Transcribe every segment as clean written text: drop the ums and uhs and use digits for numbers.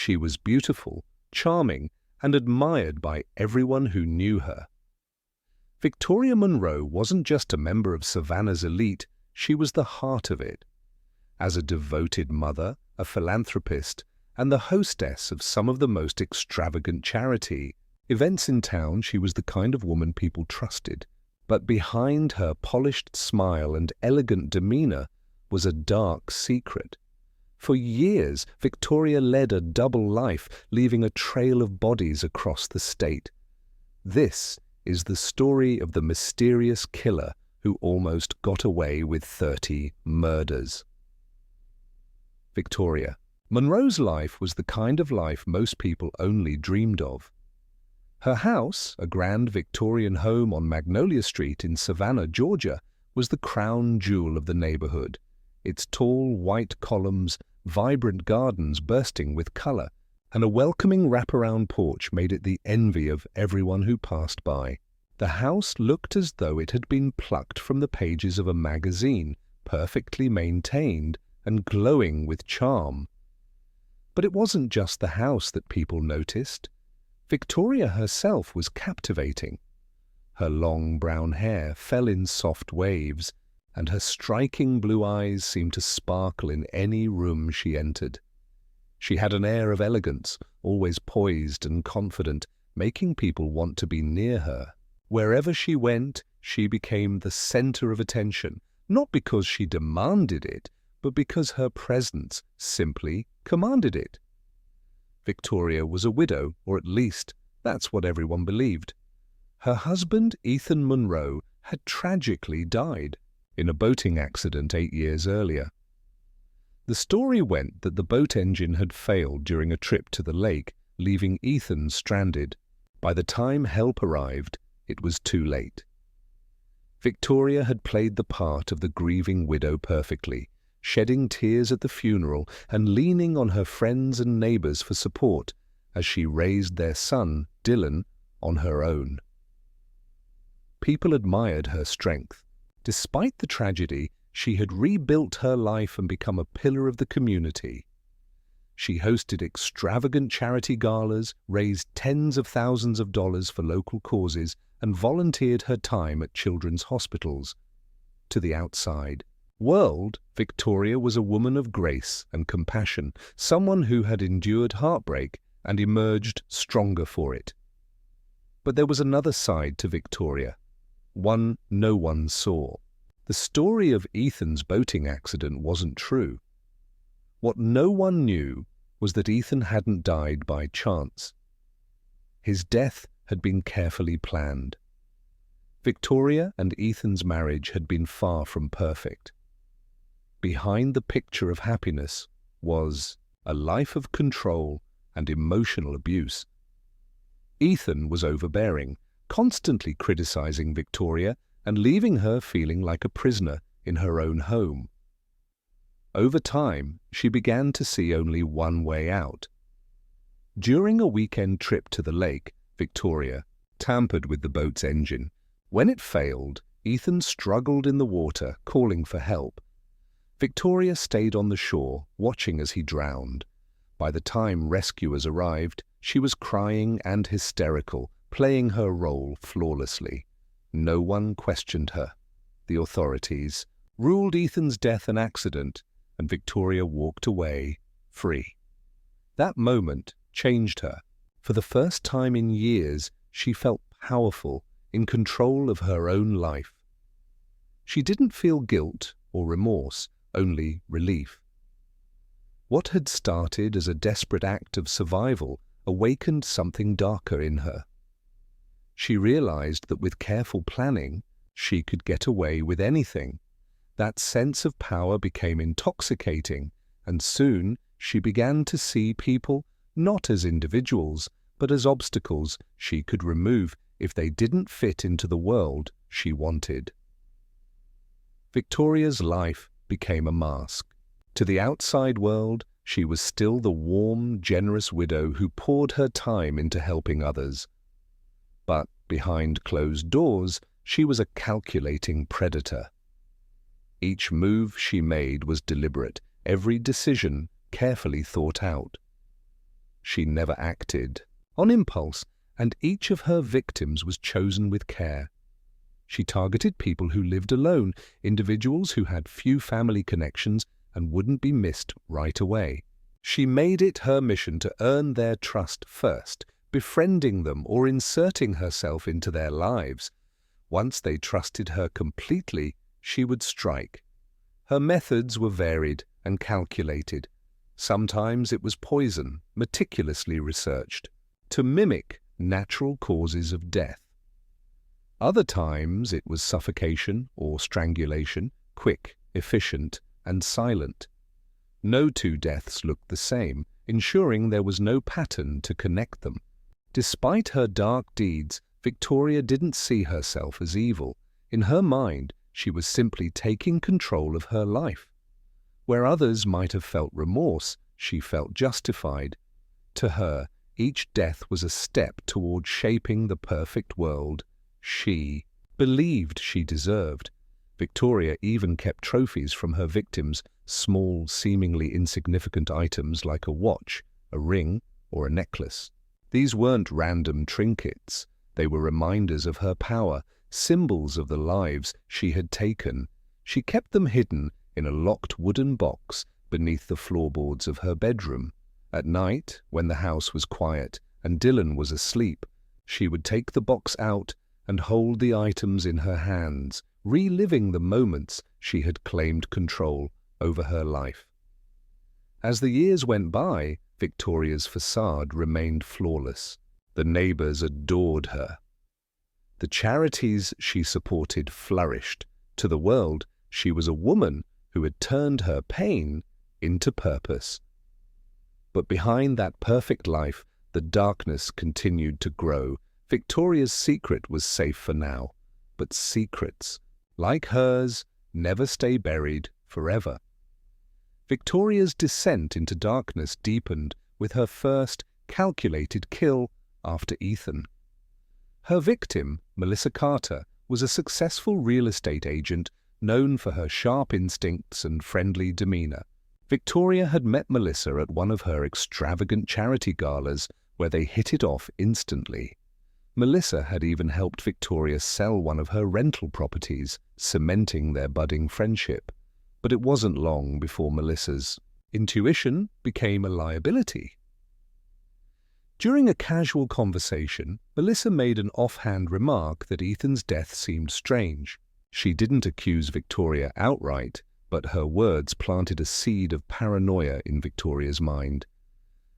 She was beautiful, charming, and admired by everyone who knew her. Victoria Monroe wasn't just a member of Savannah's elite, she was the heart of it. As a devoted mother, a philanthropist, and the hostess of some of the most extravagant charity events in town, she was the kind of woman people trusted. But behind her polished smile and elegant demeanor was a dark secret. For years, Victoria led a double life, leaving a trail of bodies across the state. This is the story of the mysterious killer who almost got away with 30 murders. Victoria Monroe's life was the kind of life most people only dreamed of. Her house, a grand Victorian home on Magnolia Street in Savannah, Georgia, was the crown jewel of the neighborhood. Its tall, white columns, vibrant gardens bursting with color, and a welcoming wraparound porch made it the envy of everyone who passed by. The house looked as though it had been plucked from the pages of a magazine, perfectly maintained and glowing with charm. But it wasn't just the house that people noticed. Victoria herself was captivating. Her long brown hair fell in soft waves, and her striking blue eyes seemed to sparkle in any room she entered. She had an air of elegance, always poised and confident, making people want to be near her. Wherever she went, she became the center of attention, not because she demanded it, but because her presence simply commanded it. Victoria was a widow, or at least that's what everyone believed. Her husband, Ethan Monroe, had tragically died in a boating accident 8 years earlier. The story went that the boat engine had failed during a trip to the lake, leaving Ethan stranded. By the time help arrived, it was too late. Victoria had played the part of the grieving widow perfectly, shedding tears at the funeral and leaning on her friends and neighbors for support as she raised their son, Dylan, on her own. People admired her strength. Despite the tragedy, she had rebuilt her life and become a pillar of the community. She hosted extravagant charity galas, raised tens of thousands of dollars for local causes, and volunteered her time at children's hospitals. To the outside world, Victoria was a woman of grace and compassion, someone who had endured heartbreak and emerged stronger for it. But there was another side to Victoria, one no one saw. The story of Ethan's boating accident wasn't true. What no one knew was that Ethan hadn't died by chance. His death had been carefully planned. Victoria and Ethan's marriage had been far from perfect. Behind the picture of happiness was a life of control and emotional abuse. Ethan was overbearing, constantly criticizing Victoria and leaving her feeling like a prisoner in her own home. Over time, she began to see only one way out. During a weekend trip to the lake, Victoria tampered with the boat's engine. When it failed, Ethan struggled in the water, calling for help. Victoria stayed on the shore, watching as he drowned. By the time rescuers arrived, she was crying and hysterical, playing her role flawlessly. No one questioned her. The authorities ruled Ethan's death an accident, and Victoria walked away, free. That moment changed her. For the first time in years, she felt powerful, in control of her own life. She didn't feel guilt or remorse, only relief. What had started as a desperate act of survival awakened something darker in her. She realized that with careful planning, she could get away with anything. That sense of power became intoxicating, and soon she began to see people not as individuals, but as obstacles she could remove if they didn't fit into the world she wanted. Victoria's life became a mask. To the outside world, she was still the warm, generous widow who poured her time into helping others. But behind closed doors, she was a calculating predator. Each move she made was deliberate, every decision carefully thought out. She never acted on impulse, and each of her victims was chosen with care. She targeted people who lived alone, individuals who had few family connections and wouldn't be missed right away. She made it her mission to earn their trust first, befriending them or inserting herself into their lives. Once they trusted her completely, she would strike. Her methods were varied and calculated. Sometimes it was poison, meticulously researched, to mimic natural causes of death. Other times it was suffocation or strangulation, quick, efficient, and silent. No two deaths looked the same, ensuring there was no pattern to connect them. Despite her dark deeds, Victoria didn't see herself as evil. In her mind, she was simply taking control of her life. Where others might have felt remorse, she felt justified. To her, each death was a step toward shaping the perfect world she believed she deserved. Victoria even kept trophies from her victims, small, seemingly insignificant items like a watch, a ring, or a necklace. These weren't random trinkets. They were reminders of her power, symbols of the lives she had taken. She kept them hidden in a locked wooden box beneath the floorboards of her bedroom. At night, when the house was quiet and Dylan was asleep, she would take the box out and hold the items in her hands, reliving the moments she had claimed control over her life. As the years went by, Victoria's facade remained flawless. The neighbors adored her. The charities she supported flourished. To the world, she was a woman who had turned her pain into purpose. But behind that perfect life, the darkness continued to grow. Victoria's secret was safe for now, but secrets, like hers, never stay buried forever. Victoria's descent into darkness deepened with her first calculated kill after Ethan. Her victim, Melissa Carter, was a successful real estate agent known for her sharp instincts and friendly demeanor. Victoria had met Melissa at one of her extravagant charity galas where they hit it off instantly. Melissa had even helped Victoria sell one of her rental properties, cementing their budding friendship. But it wasn't long before Melissa's intuition became a liability. During a casual conversation, Melissa made an offhand remark that Ethan's death seemed strange. She didn't accuse Victoria outright, but her words planted a seed of paranoia in Victoria's mind.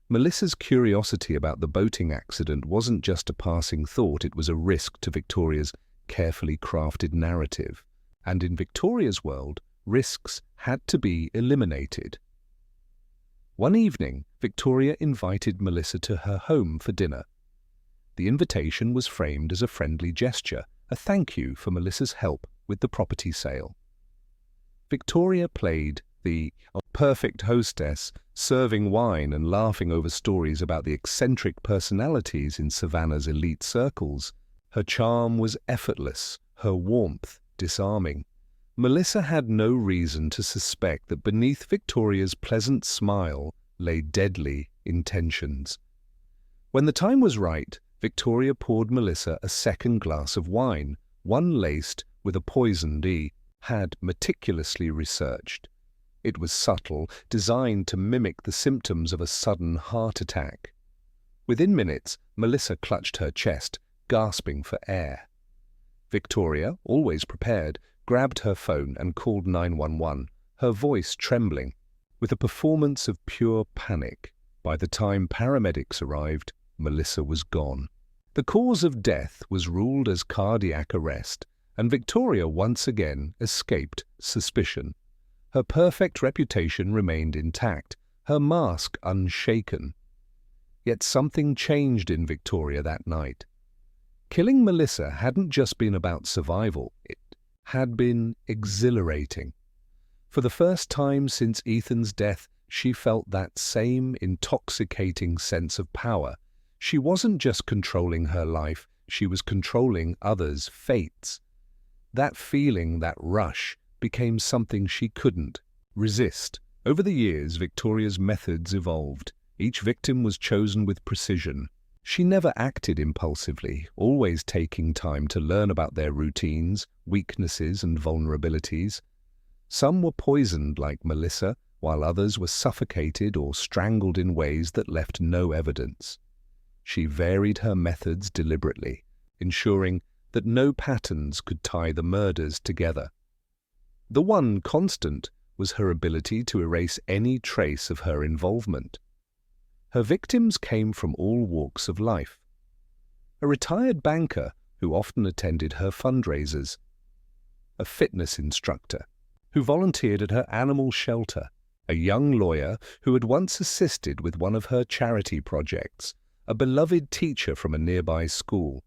Melissa's curiosity about the boating accident wasn't just a passing thought, it was a risk to Victoria's carefully crafted narrative. And in Victoria's world, risks had to be eliminated. One evening, Victoria invited Melissa to her home for dinner. The invitation was framed as a friendly gesture, a thank you for Melissa's help with the property sale. Victoria played the perfect hostess, serving wine and laughing over stories about the eccentric personalities in Savannah's elite circles. Her charm was effortless, her warmth disarming. Melissa had no reason to suspect that beneath Victoria's pleasant smile lay deadly intentions. When the time was right, Victoria poured Melissa a second glass of wine, one laced with a poisoned had meticulously researched. It was subtle, designed to mimic the symptoms of a sudden heart attack. Within minutes, Melissa clutched her chest, gasping for air. Victoria, always prepared, grabbed her phone and called 911, her voice trembling, with a performance of pure panic. By the time paramedics arrived, Melissa was gone. The cause of death was ruled as cardiac arrest, and Victoria once again escaped suspicion. Her perfect reputation remained intact, her mask unshaken. Yet something changed in Victoria that night. Killing Melissa hadn't just been about survival, it had been exhilarating. For the first time since Ethan's death, she felt that same intoxicating sense of power. She wasn't just controlling her life, she was controlling others' fates. That feeling, that rush, became something she couldn't resist. Over the years, Victoria's methods evolved. Each victim was chosen with precision. She never acted impulsively, always taking time to learn about their routines, weaknesses, and vulnerabilities. Some were poisoned like Melissa, while others were suffocated or strangled in ways that left no evidence. She varied her methods deliberately, ensuring that no patterns could tie the murders together. The one constant was her ability to erase any trace of her involvement. Her victims came from all walks of life. A retired banker who often attended her fundraisers, a fitness instructor who volunteered at her animal shelter, a young lawyer who had once assisted with one of her charity projects, a beloved teacher from a nearby school.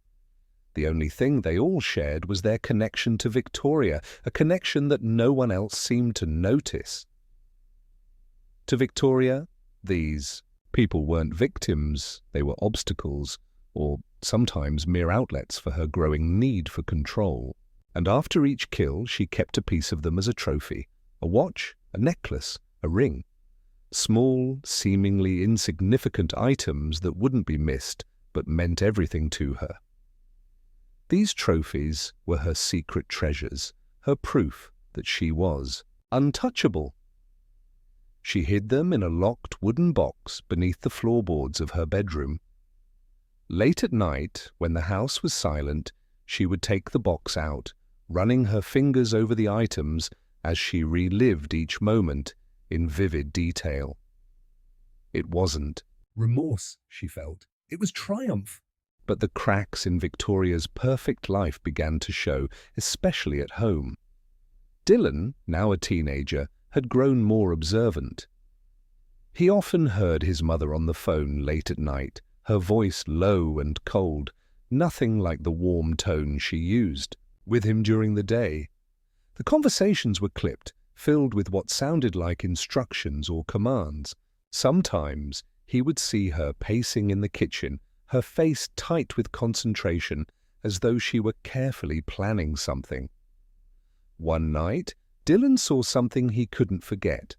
The only thing they all shared was their connection to Victoria, a connection that no one else seemed to notice. To Victoria, these people weren't victims, they were obstacles, or sometimes mere outlets for her growing need for control. And after each kill, she kept a piece of them as a trophy, a watch, a necklace, a ring. Small, seemingly insignificant items that wouldn't be missed, but meant everything to her. These trophies were her secret treasures, her proof that she was untouchable. She hid them in a locked wooden box beneath the floorboards of her bedroom. Late at night, when the house was silent, she would take the box out, running her fingers over the items as she relived each moment in vivid detail. It wasn't remorse she felt, it was triumph. But the cracks in Victoria's perfect life began to show, especially at home. Dylan, now a teenager, had grown more observant. He often heard his mother on the phone late at night, her voice low and cold, nothing like the warm tone she used with him during the day. The conversations were clipped, filled with what sounded like instructions or commands. Sometimes he would see her pacing in the kitchen, her face tight with concentration, as though she were carefully planning something. One night, Dylan saw something he couldn't forget.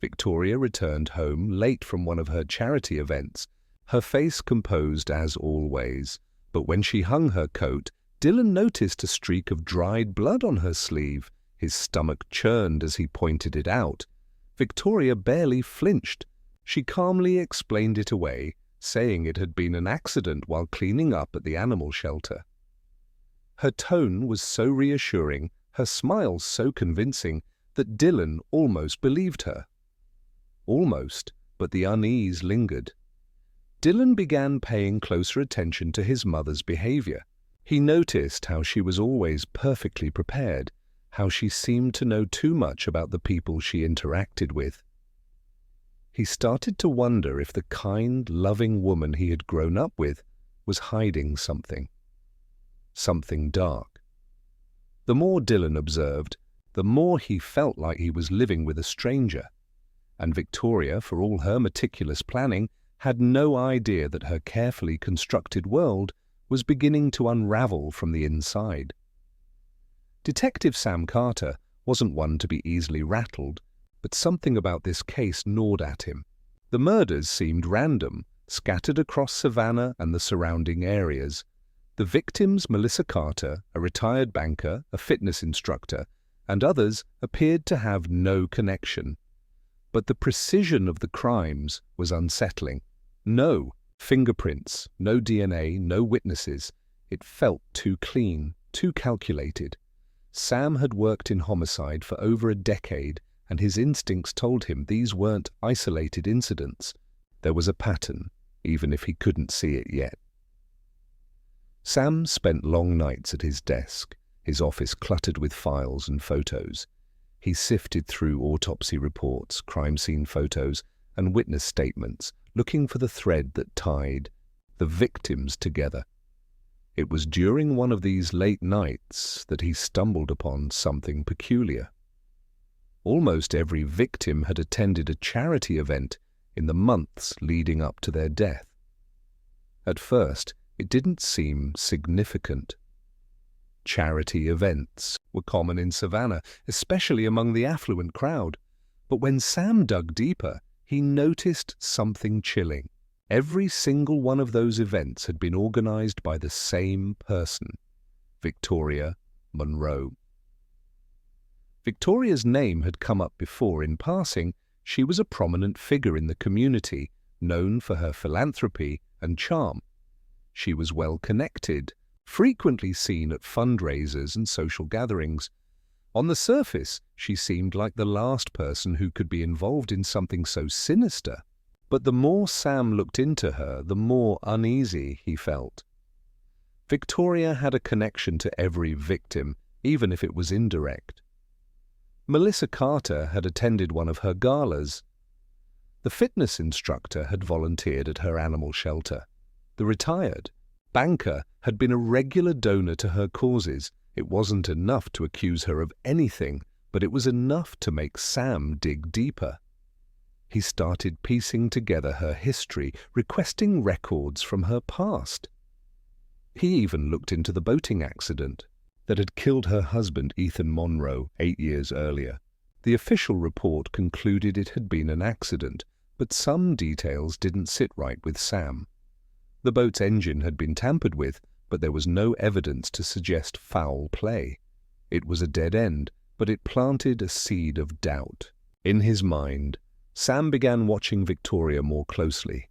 Victoria returned home late from one of her charity events, her face composed as always. But when she hung her coat, Dylan noticed a streak of dried blood on her sleeve. His stomach churned as he pointed it out. Victoria barely flinched. She calmly explained it away, saying it had been an accident while cleaning up at the animal shelter. Her tone was so reassuring, her smile so convincing, that Dylan almost believed her. Almost, but the unease lingered. Dylan began paying closer attention to his mother's behavior. He noticed how she was always perfectly prepared, how she seemed to know too much about the people she interacted with. He started to wonder if the kind, loving woman he had grown up with was hiding something dark. The more Dylan observed, the more he felt like he was living with a stranger. And Victoria, for all her meticulous planning, had no idea that her carefully constructed world was beginning to unravel from the inside. Detective Sam Carter wasn't one to be easily rattled, but something about this case gnawed at him. The murders seemed random, scattered across Savannah and the surrounding areas. The victims, Melissa Carter, a retired banker, a fitness instructor, and others appeared to have no connection. But the precision of the crimes was unsettling. No fingerprints, no DNA, no witnesses. It felt too clean, too calculated. Sam had worked in homicide for over a decade, and his instincts told him these weren't isolated incidents. There was a pattern, even if he couldn't see it yet. Sam spent long nights at his desk, his office cluttered with files and photos. He sifted through autopsy reports, crime scene photos, and witness statements, looking for the thread that tied the victims together. It was during one of these late nights that he stumbled upon something peculiar. Almost every victim had attended a charity event in the months leading up to their death. At first, it didn't seem significant. Charity events were common in Savannah, especially among the affluent crowd. But when Sam dug deeper, he noticed something chilling. Every single one of those events had been organized by the same person, Victoria Monroe. Victoria's name had come up before in passing. She was a prominent figure in the community, known for her philanthropy and charm. She was well connected, frequently seen at fundraisers and social gatherings. On the surface, she seemed like the last person who could be involved in something so sinister. But the more Sam looked into her, the more uneasy he felt. Victoria had a connection to every victim, even if it was indirect. Melissa Carter had attended one of her galas. The fitness instructor had volunteered at her animal shelter. The retired banker had been a regular donor to her causes. It wasn't enough to accuse her of anything, but it was enough to make Sam dig deeper. He started piecing together her history, requesting records from her past. He even looked into the boating accident that had killed her husband, Ethan Monroe, 8 years earlier. The official report concluded it had been an accident, but some details didn't sit right with Sam. The boat's engine had been tampered with, but there was no evidence to suggest foul play. It was a dead end, but it planted a seed of doubt. In his mind, Sam began watching Victoria more closely.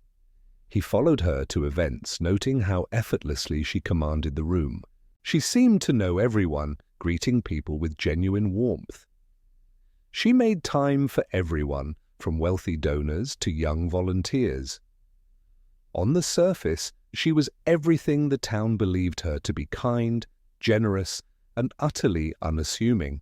He followed her to events, noting how effortlessly she commanded the room. She seemed to know everyone, greeting people with genuine warmth. She made time for everyone, from wealthy donors to young volunteers. On the surface, she was everything the town believed her to be: kind, generous, and utterly unassuming.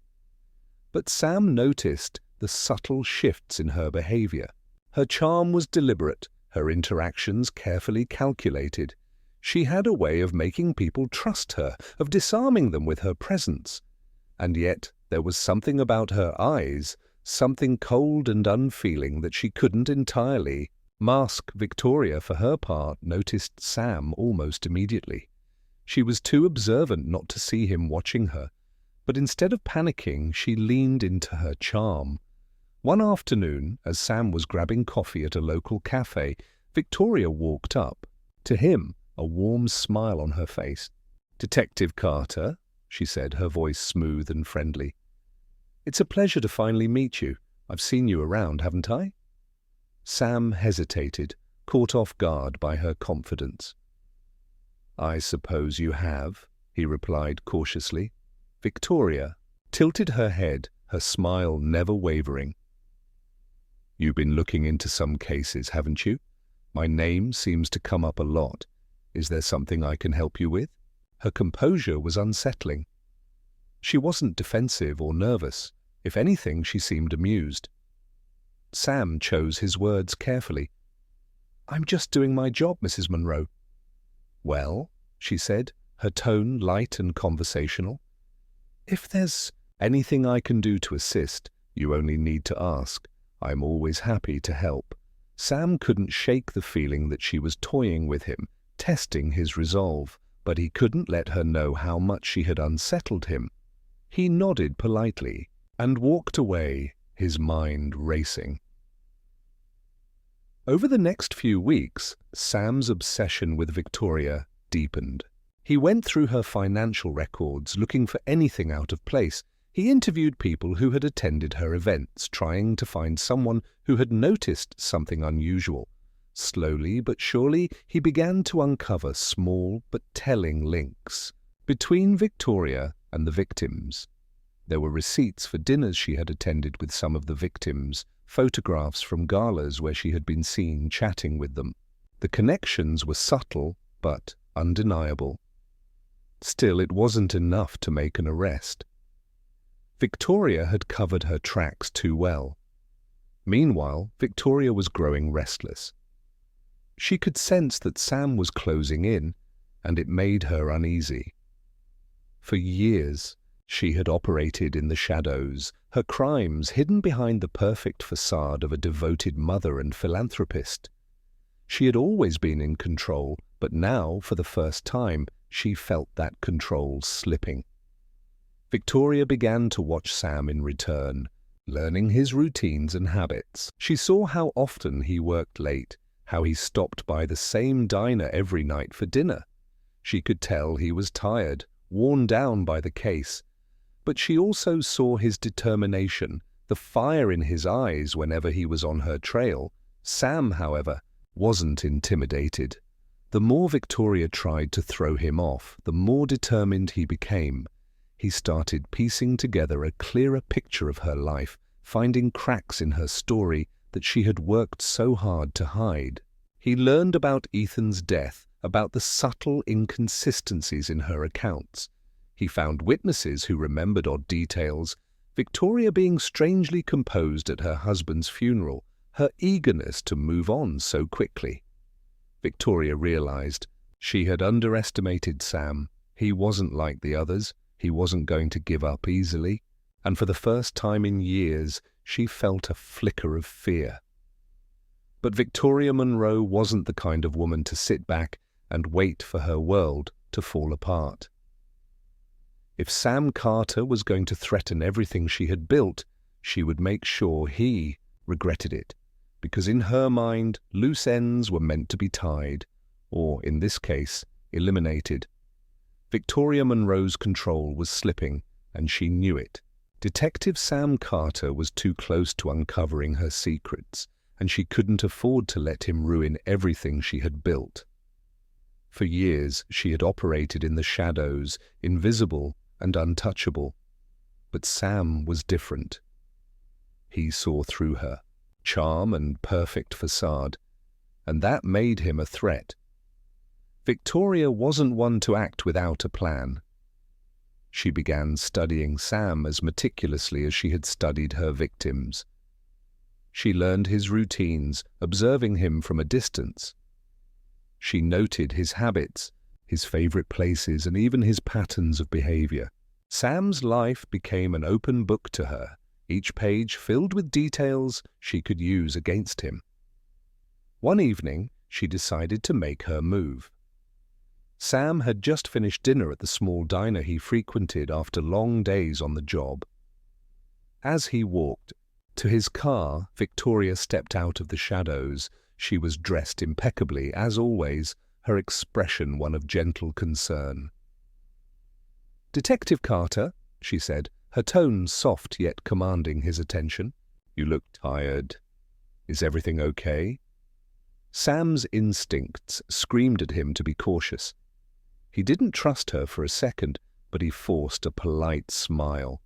But Sam noticed the subtle shifts in her behavior. Her charm was deliberate, her interactions carefully calculated. She had a way of making people trust her, of disarming them with her presence. And yet there was something about her eyes, something cold and unfeeling that she couldn't entirely mask. Victoria, for her part, noticed Sam almost immediately. She was too observant not to see him watching her, but instead of panicking, she leaned into her charm. One afternoon, as Sam was grabbing coffee at a local cafe, Victoria walked up. To him, a warm smile on her face. "Detective Carter," she said, her voice smooth and friendly. "It's a pleasure to finally meet you. I've seen you around, haven't I?" Sam hesitated, caught off guard by her confidence. "I suppose you have," he replied cautiously. Victoria tilted her head, her smile never wavering. "You've been looking into some cases, haven't you? My name seems to come up a lot. Is there something I can help you with?" Her composure was unsettling. She wasn't defensive or nervous. If anything, she seemed amused. Sam chose his words carefully. "I'm just doing my job, Mrs. Monroe." "Well," she said, her tone light and conversational. "If there's anything I can do to assist, you only need to ask. I'm always happy to help." Sam couldn't shake the feeling that she was toying with him, testing his resolve, but he couldn't let her know how much she had unsettled him. He nodded politely and walked away, his mind racing. Over the next few weeks, Sam's obsession with Victoria deepened. He went through her financial records, looking for anything out of place. He interviewed people who had attended her events, trying to find someone who had noticed something unusual. Slowly but surely, he began to uncover small but telling links between Victoria and the victims. There were receipts for dinners she had attended with some of the victims, photographs from galas where she had been seen chatting with them. The connections were subtle but undeniable. Still, it wasn't enough to make an arrest. Victoria had covered her tracks too well. Meanwhile, Victoria was growing restless. She could sense that Sam was closing in, and it made her uneasy. For years, she had operated in the shadows, her crimes hidden behind the perfect facade of a devoted mother and philanthropist. She had always been in control, but now, for the first time, she felt that control slipping. Victoria began to watch Sam in return, learning his routines and habits. She saw how often he worked late, how he stopped by the same diner every night for dinner. She could tell he was tired, worn down by the case, but she also saw his determination, the fire in his eyes whenever he was on her trail. Sam, however, wasn't intimidated. The more Victoria tried to throw him off, the more determined he became. He started piecing together a clearer picture of her life, finding cracks in her story that she had worked so hard to hide. He learned about Ethan's death, about the subtle inconsistencies in her accounts. He found witnesses who remembered odd details, Victoria being strangely composed at her husband's funeral, her eagerness to move on so quickly. Victoria realized she had underestimated Sam. He wasn't like the others. He wasn't going to give up easily. And for the first time in years, she felt a flicker of fear. But Victoria Monroe wasn't the kind of woman to sit back and wait for her world to fall apart. If Sam Carter was going to threaten everything she had built, she would make sure he regretted it, because in her mind, loose ends were meant to be tied, or, in this case, eliminated. Victoria Monroe's control was slipping, and she knew it. Detective Sam Carter was too close to uncovering her secrets, and she couldn't afford to let him ruin everything she had built. For years, she had operated in the shadows, invisible and untouchable. But Sam was different. He saw through her, charm and perfect facade, and that made him a threat. Victoria wasn't one to act without a plan. She began studying Sam as meticulously as she had studied her victims. She learned his routines, observing him from a distance. She noted his habits, his favorite places, and even his patterns of behavior. Sam's life became an open book to her, each page filled with details she could use against him. One evening, she decided to make her move. Sam had just finished dinner at the small diner he frequented after long days on the job. As he walked to his car, Victoria stepped out of the shadows. She was dressed impeccably, as always, her expression one of gentle concern. "Detective Carter," she said, her tone soft yet commanding his attention. "You look tired. Is everything okay?" Sam's instincts screamed at him to be cautious. He didn't trust her for a second, but he forced a polite smile.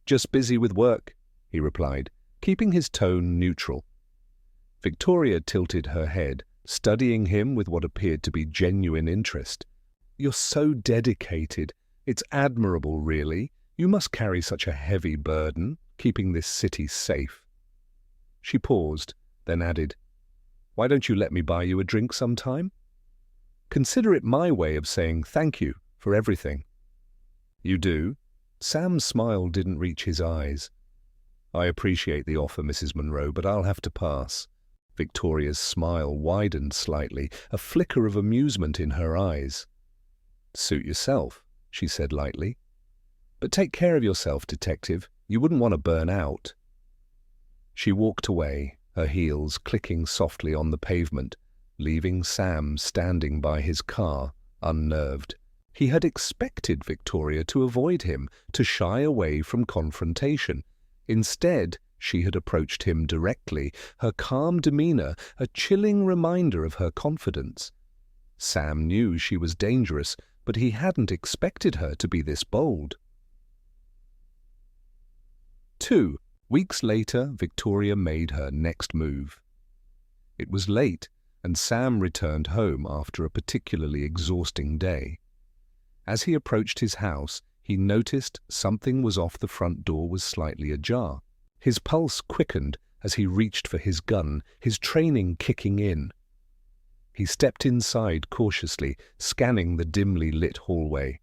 "Just busy with work," he replied, keeping his tone neutral. Victoria tilted her head, studying him with what appeared to be genuine interest. "You're so dedicated. It's admirable, really. You must carry such a heavy burden, keeping this city safe." She paused, then added, "Why don't you let me buy you a drink sometime? Consider it my way of saying thank you for everything." "You do?" Sam's smile didn't reach his eyes. "I appreciate the offer, Mrs. Monroe, but I'll have to pass." Victoria's smile widened slightly, a flicker of amusement in her eyes. "Suit yourself," she said lightly. "But take care of yourself, Detective. You wouldn't want to burn out." She walked away, her heels clicking softly on the pavement, leaving Sam standing by his car, unnerved. He had expected Victoria to avoid him, to shy away from confrontation. Instead, she had approached him directly, her calm demeanor a chilling reminder of her confidence. Sam knew she was dangerous, but he hadn't expected her to be this bold. 2 weeks later, Victoria made her next move. It was late, and Sam returned home after a particularly exhausting day. As he approached his house, he noticed something was off. The front door was slightly ajar. His pulse quickened as he reached for his gun, his training kicking in. He stepped inside cautiously, scanning the dimly lit hallway.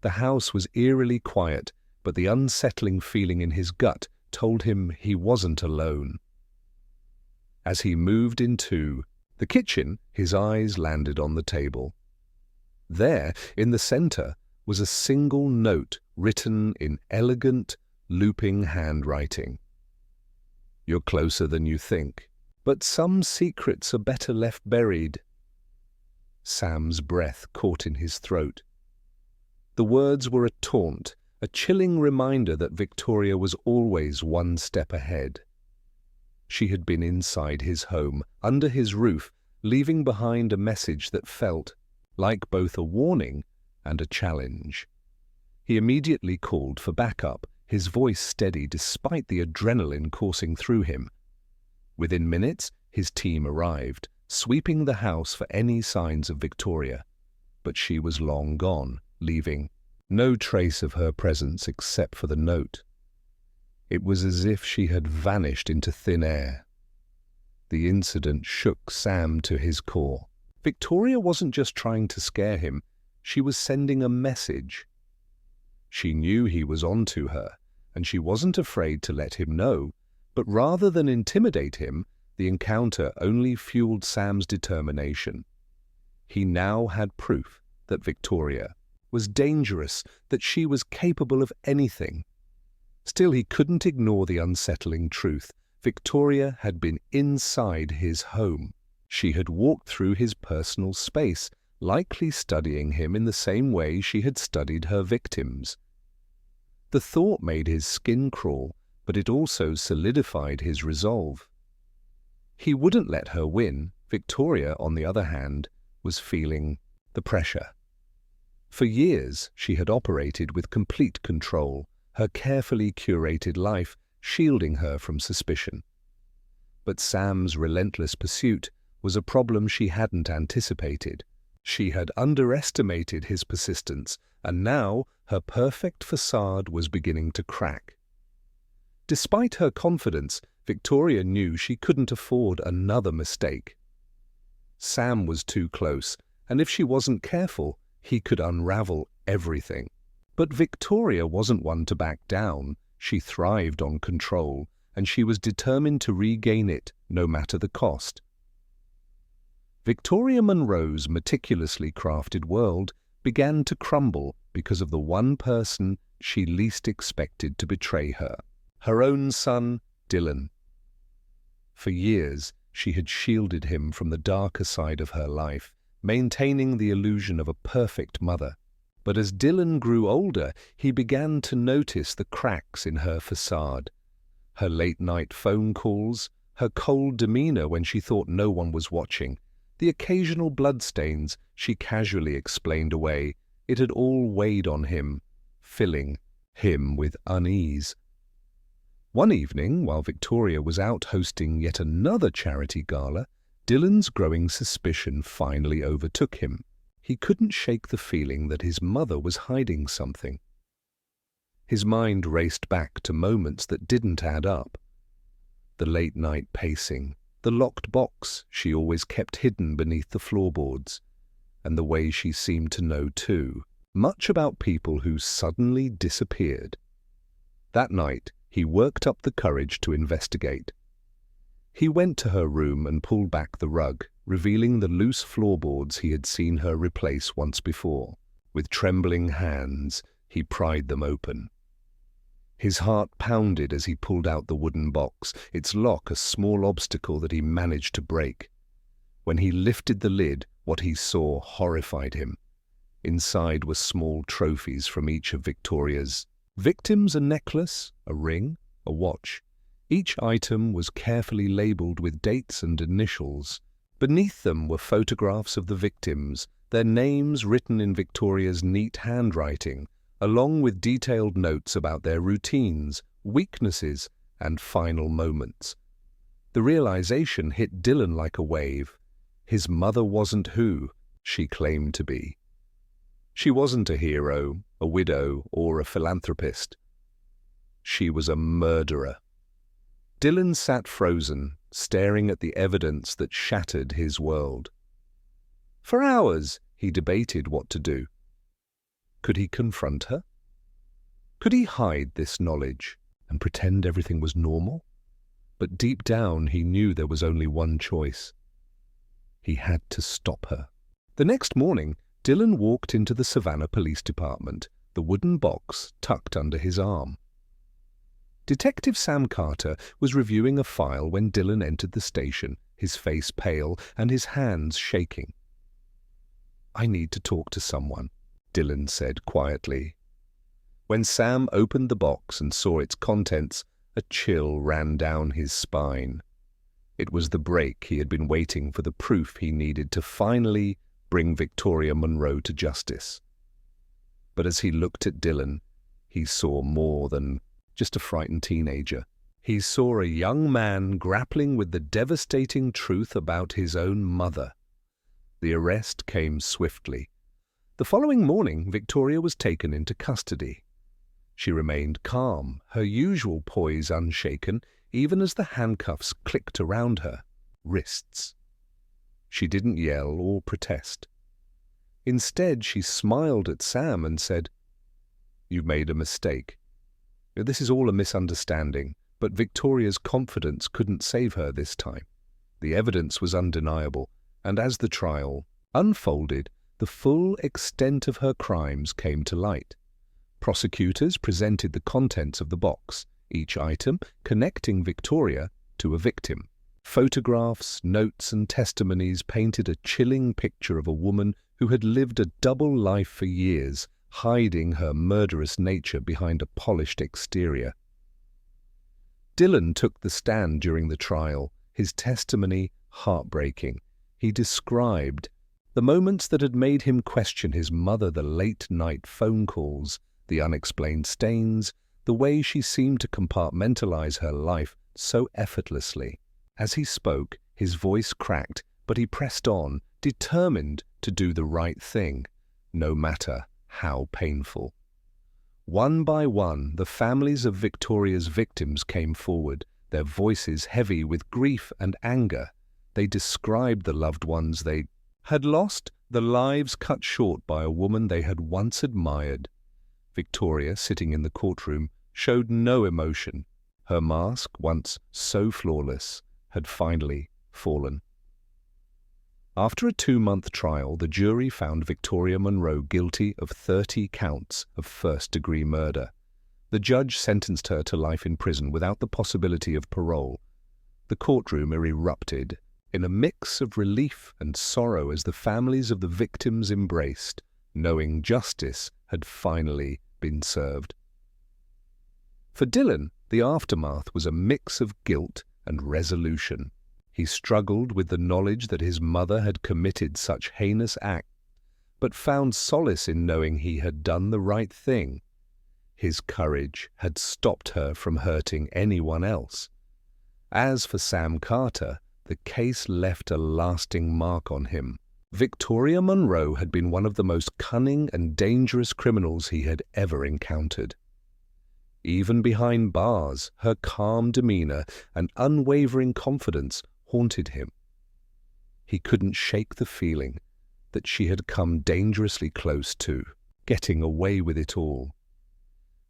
The house was eerily quiet, but the unsettling feeling in his gut told him he wasn't alone. As he moved into the kitchen, his eyes landed on the table. There, in the center, was a single note written in elegant, looping handwriting. "You're closer than you think, but some secrets are better left buried." Sam's breath caught in his throat. The words were a taunt, a chilling reminder that Victoria was always one step ahead. She had been inside his home, under his roof, leaving behind a message that felt like both a warning and a challenge. He immediately called for backup, his voice steady despite the adrenaline coursing through him. Within minutes, his team arrived, sweeping the house for any signs of Victoria. But she was long gone, leaving no trace of her presence except for the note. It was as if she had vanished into thin air. The incident shook Sam to his core. Victoria wasn't just trying to scare him, she was sending a message. She knew he was onto her, and she wasn't afraid to let him know, but rather than intimidate him, the encounter only fueled Sam's determination. He now had proof that Victoria was dangerous, that she was capable of anything. Still, he couldn't ignore the unsettling truth. Victoria had been inside his home. She had walked through his personal space, likely studying him in the same way she had studied her victims. The thought made his skin crawl, but it also solidified his resolve. He wouldn't let her win. Victoria, on the other hand, was feeling the pressure. For years, she had operated with complete control, her carefully curated life shielding her from suspicion. But Sam's relentless pursuit was a problem she hadn't anticipated. She had underestimated his persistence, and now her perfect facade was beginning to crack. Despite her confidence, Victoria knew she couldn't afford another mistake. Sam was too close, and if she wasn't careful, he could unravel everything. But Victoria wasn't one to back down. She thrived on control, and she was determined to regain it, no matter the cost. Victoria Monroe's meticulously crafted world began to crumble because of the one person she least expected to betray her, her own son, Dylan. For years, she had shielded him from the darker side of her life, maintaining the illusion of a perfect mother. But as Dylan grew older, he began to notice the cracks in her facade. Her late-night phone calls, her cold demeanor when she thought no one was watching, the occasional bloodstains she casually explained away, it had all weighed on him, filling him with unease. One evening, while Victoria was out hosting yet another charity gala, Dylan's growing suspicion finally overtook him. He couldn't shake the feeling that his mother was hiding something. His mind raced back to moments that didn't add up. The late-night pacing, the locked box she always kept hidden beneath the floorboards, and the way she seemed to know, too, much about people who suddenly disappeared. That night, he worked up the courage to investigate. He went to her room and pulled back the rug, revealing the loose floorboards he had seen her replace once before. With trembling hands, he pried them open. His heart pounded as he pulled out the wooden box, its lock a small obstacle that he managed to break. When he lifted the lid, what he saw horrified him. Inside were small trophies from each of Victoria's victims: a necklace, a ring, a watch. Each item was carefully labeled with dates and initials. Beneath them were photographs of the victims, their names written in Victoria's neat handwriting, along with detailed notes about their routines, weaknesses, and final moments. The realization hit Dylan like a wave. His mother wasn't who she claimed to be. She wasn't a hero, a widow, or a philanthropist. She was a murderer. Dylan sat frozen, staring at the evidence that shattered his world. For hours, he debated what to do. Could he confront her? Could he hide this knowledge and pretend everything was normal? But deep down, he knew there was only one choice. He had to stop her. The next morning, Dylan walked into the Savannah Police Department, the wooden box tucked under his arm. Detective Sam Carter was reviewing a file when Dylan entered the station, his face pale and his hands shaking. "I need to talk to someone," Dylan said quietly. When Sam opened the box and saw its contents, a chill ran down his spine. It was the break he had been waiting for, the proof he needed to finally bring Victoria Monroe to justice. But as he looked at Dylan, he saw more than just a frightened teenager. He saw a young man grappling with the devastating truth about his own mother. The arrest came swiftly. The following morning, Victoria was taken into custody. She remained calm, her usual poise unshaken, even as the handcuffs clicked around her wrists. She didn't yell or protest. Instead, she smiled at Sam and said, "You've made a mistake. This is all a misunderstanding," but Victoria's confidence couldn't save her this time. The evidence was undeniable, and as the trial unfolded, the full extent of her crimes came to light. Prosecutors presented the contents of the box, each item connecting Victoria to a victim. Photographs, notes, and testimonies painted a chilling picture of a woman who had lived a double life for years, hiding her murderous nature behind a polished exterior. Dylan took the stand during the trial, his testimony heartbreaking. He described the moments that had made him question his mother, the late-night phone calls, the unexplained stains, the way she seemed to compartmentalize her life so effortlessly. As he spoke, his voice cracked, but he pressed on, determined to do the right thing, no matter how painful. One by one, the families of Victoria's victims came forward, their voices heavy with grief and anger. They described the loved ones they had lost, the lives cut short by a woman they had once admired. Victoria, sitting in the courtroom, showed no emotion. Her mask, once so flawless, had finally fallen. After a 2-month trial, the jury found Victoria Monroe guilty of 30 counts of first-degree murder. The judge sentenced her to life in prison without the possibility of parole. The courtroom erupted in a mix of relief and sorrow as the families of the victims embraced, knowing justice had finally been served. For Dylan, the aftermath was a mix of guilt and resolution. He struggled with the knowledge that his mother had committed such heinous acts, but found solace in knowing he had done the right thing. His courage had stopped her from hurting anyone else. As for Sam Carter, the case left a lasting mark on him. Victoria Monroe had been one of the most cunning and dangerous criminals he had ever encountered. Even behind bars, her calm demeanor and unwavering confidence haunted him. He couldn't shake the feeling that she had come dangerously close to getting away with it all.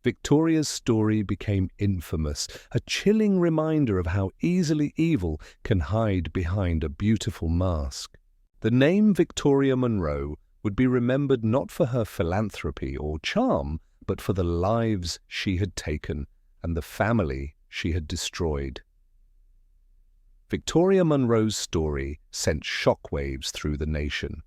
Victoria's story became infamous, a chilling reminder of how easily evil can hide behind a beautiful mask. The name Victoria Monroe would be remembered not for her philanthropy or charm, but for the lives she had taken and the family she had destroyed. Victoria Monroe's story sent shockwaves through the nation.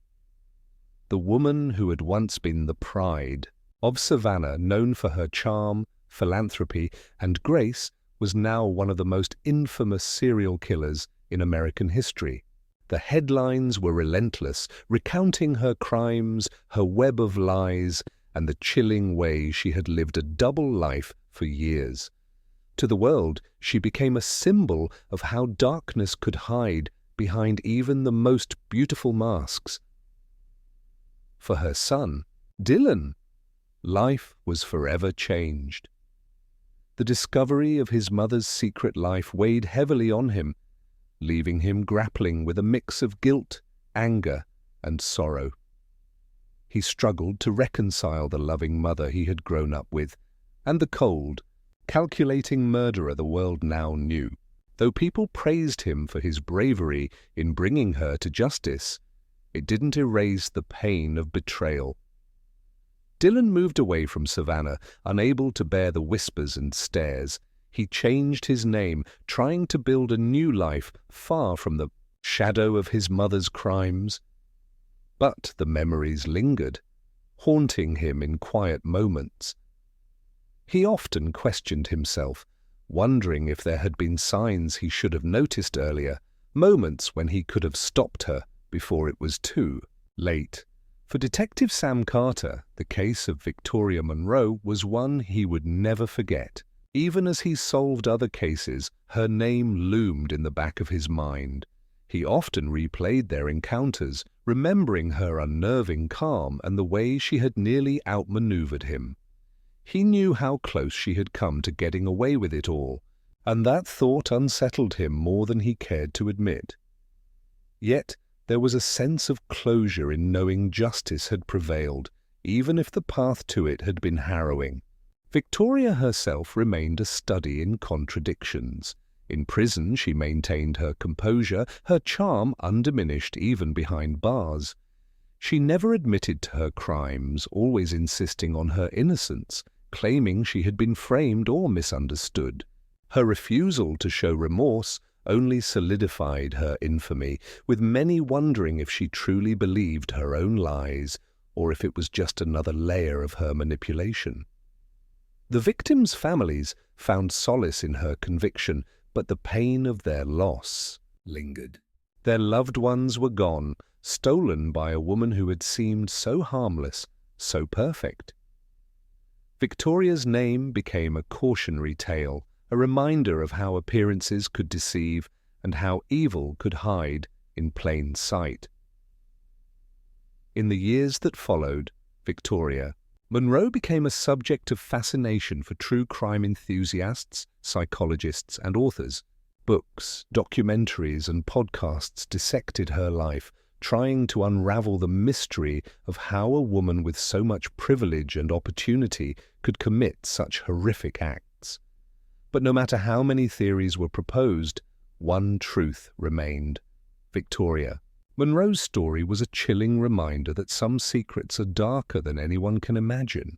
The woman who had once been the pride of Savannah, known for her charm, philanthropy, and grace, was now one of the most infamous serial killers in American history. The headlines were relentless, recounting her crimes, her web of lies, and the chilling way she had lived a double life for years. To the world, she became a symbol of how darkness could hide behind even the most beautiful masks. For her son, Dylan, life was forever changed. The discovery of his mother's secret life weighed heavily on him, leaving him grappling with a mix of guilt, anger, and sorrow. He struggled to reconcile the loving mother he had grown up with and the cold, calculating murderer the world now knew. Though people praised him for his bravery in bringing her to justice, it didn't erase the pain of betrayal. Dylan moved away from Savannah, unable to bear the whispers and stares. He changed his name, trying to build a new life far from the shadow of his mother's crimes. But the memories lingered, haunting him in quiet moments. He often questioned himself, wondering if there had been signs he should have noticed earlier, moments when he could have stopped her before it was too late. For Detective Sam Carter, the case of Victoria Monroe was one he would never forget. Even as he solved other cases, her name loomed in the back of his mind. He often replayed their encounters, remembering her unnerving calm and the way she had nearly outmaneuvered him. He knew how close she had come to getting away with it all, and that thought unsettled him more than he cared to admit. Yet there was a sense of closure in knowing justice had prevailed, even if the path to it had been harrowing. Victoria herself remained a study in contradictions. In prison she maintained her composure, her charm undiminished even behind bars. She never admitted to her crimes, always insisting on her innocence, claiming she had been framed or misunderstood. Her refusal to show remorse only solidified her infamy, with many wondering if she truly believed her own lies or if it was just another layer of her manipulation. The victims' families found solace in her conviction, but the pain of their loss lingered. Their loved ones were gone, stolen by a woman who had seemed so harmless, so perfect. Victoria's name became a cautionary tale, a reminder of how appearances could deceive and how evil could hide in plain sight. In the years that followed, Victoria Monroe became a subject of fascination for true crime enthusiasts, psychologists, and authors. Books, documentaries, and podcasts dissected her life, trying to unravel the mystery of how a woman with so much privilege and opportunity could commit such horrific acts. But no matter how many theories were proposed, one truth remained. Victoria Monroe's story was a chilling reminder that some secrets are darker than anyone can imagine.